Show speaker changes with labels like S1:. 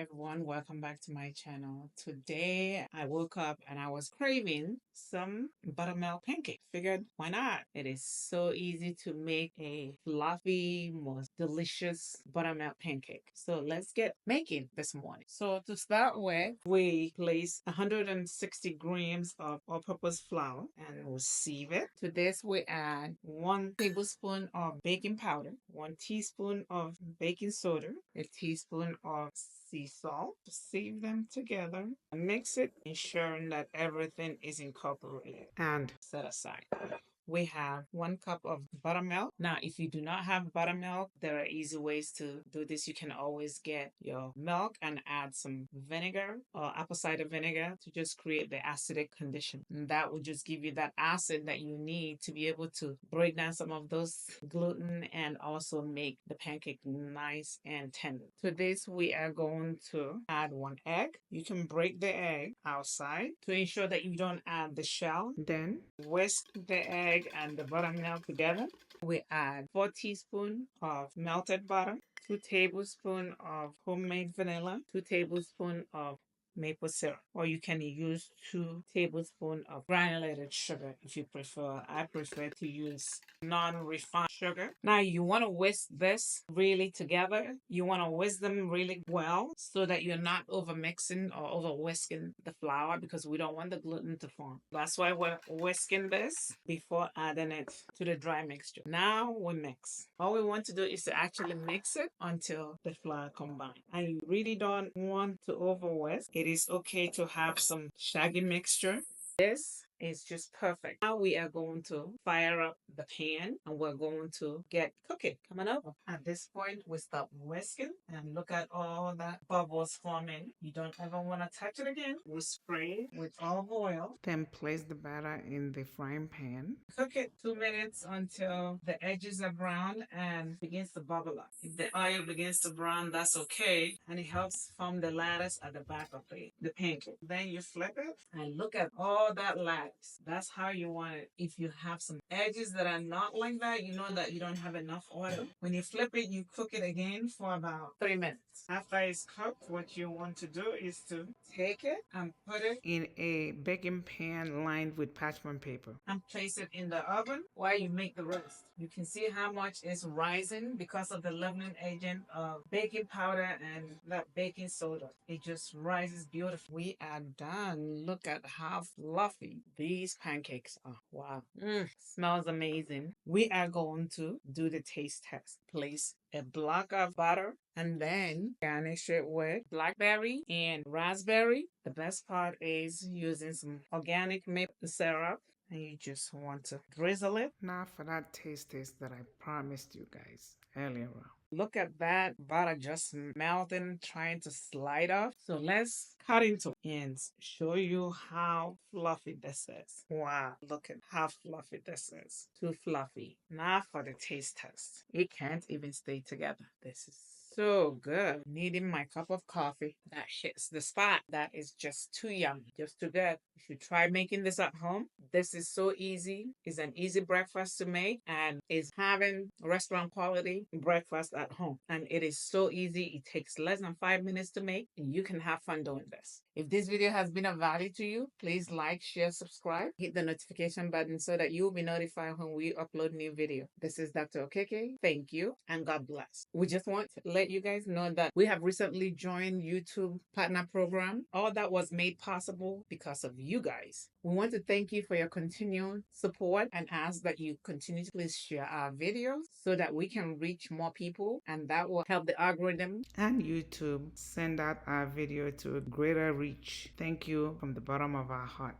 S1: everyone, welcome back to my channel. Today I woke up and I was craving some buttermilk pancake. Figured why not? It is so easy to make a fluffy, most delicious buttermilk pancake. So let's get making this morning. So to start with, we place 160 grams of all-purpose flour and we'll sieve it. To this we add 1 tablespoon of baking powder, 1 teaspoon of baking soda, a teaspoon of sea salt. Sieve them together and mix it, ensuring that everything is incorporated and set aside. We have 1 cup of buttermilk. Now, if you do not have buttermilk, there are easy ways to do this. You can always get your milk and add some vinegar or apple cider vinegar to just create the acidic condition. And that will just give you that acid that you need to be able to break down some of those gluten and also make the pancake nice and tender. To this, we are going to add 1 egg. You can break the egg outside to ensure that you don't add the shell. Then whisk the egg and the buttermilk together. We add 4 teaspoons of melted butter, 2 tablespoons of homemade vanilla, 2 tablespoons of maple syrup, or you can use 2 tablespoons of granulated sugar if you prefer. I prefer to use non-refined sugar. Now you want to whisk this really together. You want to whisk them really well so that you're not over mixing or over whisking the flour, because we don't want the gluten to form. That's why we're whisking this before adding it to the dry mixture. Now we mix. All we want to do is to actually mix it until the flour combines. And you really don't want to over whisk. It is okay to have some shaggy mixture. This is just perfect. Now we are going to fire up the pan and we're going to get cooking. Coming up. At this point, we stop whisking and look at all that bubbles forming. You don't ever want to touch it again. We spray with olive oil. Then place the batter in the frying pan. Cook it 2 minutes until the edges are brown and begins to bubble up. If the oil begins to brown, that's okay. And it helps form the lattice at the back of the pancake. Then you flip it and look at all that lattice. That's how you want it. If you have some edges that are not like that, you know that you don't have enough oil. When you flip it, you cook it again for about 3 minutes. After it's cooked, what you want to do is to take it and put it in a baking pan lined with parchment paper and place it in the oven while you make the rest. You can see how much is rising because of the leavening agent of baking powder and that baking soda. It just rises beautifully. We are done. Look at how fluffy these pancakes are. Wow. Smells amazing. We are going to do the taste test. Place a block of butter and then garnish it with blackberry and raspberry. The best part is using some organic maple syrup. And you just want to drizzle it. Now for that taste test that I promised you guys earlier on. Look at that butter just melting, trying to slide off. So let's cut into it and show you how fluffy this is. Wow, look at how fluffy this is. Too fluffy. Now for the taste test. It can't even stay together. This is so good. Needing my cup of coffee that hits the spot. That is just too yummy, just too good. You should try making this at home. This is so easy. It's an easy breakfast to make and is having restaurant quality breakfast at home. And it is so easy. It takes less than 5 minutes to make and you can have fun doing this. If this video has been of value to you, please like, share, subscribe, hit the notification button so that you will be notified when we upload new video. This is Dr. Okeke. Thank you and God bless. We just want to let you guys know that we have recently joined YouTube Partner Program. All that was made possible because of you guys. We want to thank you for your continued support and ask that you continue to please share our videos so that we can reach more people, and that will help the algorithm and YouTube send out our video to a greater reach. Thank you from the bottom of our heart.